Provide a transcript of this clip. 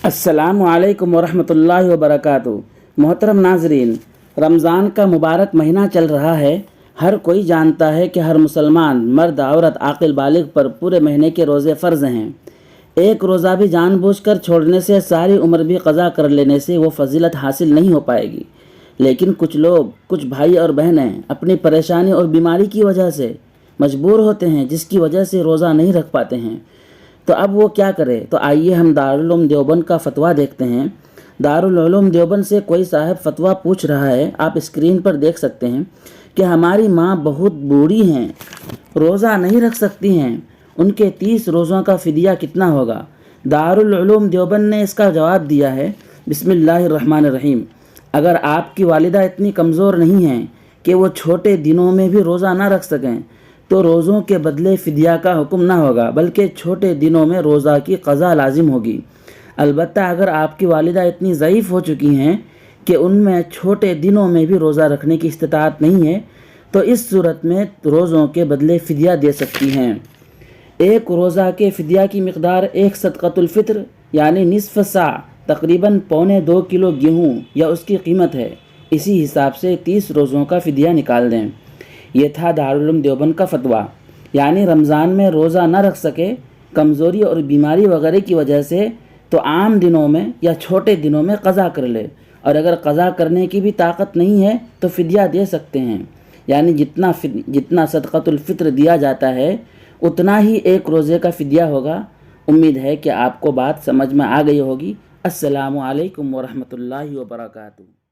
अस्सलामु अलैकुम वरहमतुल्लाहि वबरकातुहू। मोहतरम नाजरीन, रमज़ान का मुबारक महीना चल रहा है। हर कोई जानता है कि हर मुसलमान मर्द औरत आकिल बालिग पर पूरे महीने के रोज़े फ़र्ज़ हैं। एक रोज़ा भी जानबूझकर छोड़ने से सारी उम्र भी क़ज़ा कर लेने से वो फजीलत हासिल नहीं हो पाएगी। लेकिन कुछ लोग, कुछ भाई और बहनें अपनी परेशानी और बीमारी की वजह से मजबूर होते हैं, जिसकी वजह से रोज़ा नहीं रख पाते हैं। तो अब वो क्या करें? तो आइए हम दारुल उलूम देवबंद का फ़तवा देखते हैं। दारुल उलूम देवबंद से कोई साहब फ़तवा पूछ रहा है। आप स्क्रीन पर देख सकते हैं कि हमारी माँ बहुत बूढ़ी हैं, रोज़ा नहीं रख सकती हैं, उनके 30 रोज़ों का फ़िदिया कितना होगा? दारुल उलूम देवबंद ने इसका जवाब दिया है, बिस्मिल्लाहिर्रहमानिर्रहीम। अगर आपकी वालिदा इतनी कमज़ोर नहीं हैं कि वो छोटे दिनों में भी रोज़ा ना रख सकें, तो रोज़ों के बदले फ़िदिया का हुक्म ना होगा, बल्कि छोटे दिनों में रोज़ा की क़ज़ा लाजिम होगी। अलबत्ता अगर आपकी वालिदा इतनी ज़ईफ़ हो चुकी हैं कि उनमें छोटे दिनों में भी रोज़ा रखने की इस्तिताअत नहीं है, तो इस सूरत में रोज़ों के बदले फ़िदिया दे सकती हैं। एक रोज़ा के फ़िदिया की मिक़दार एक सदक़तुल फ़ित्र यानी निस्फ़ सा, तकरीबन 1.25 किलो गेहूँ या उसकी कीमत है। इसी हिसाब से 30 रोज़ों का फ़िदिया निकाल दें। ये था दारुल उलूम देवबंद का फ़तवा। यानी रमज़ान में रोज़ा न रख सके, कमज़ोरी और बीमारी वगैरह की वजह से, तो आम दिनों में या छोटे दिनों में क़ज़ा कर ले, और अगर क़ज़ा करने की भी ताकत नहीं है तो फ़िदिया दे सकते हैं। यानी जितना सदक़तुल फ़ित्र दिया जाता है उतना ही एक रोज़े का फ़िदिया होगा। उम्मीद है कि आपको बात समझ में आ गई होगी। अस्सलामु अलैकुम वरहमतुल्लाहि वबरकातुहू।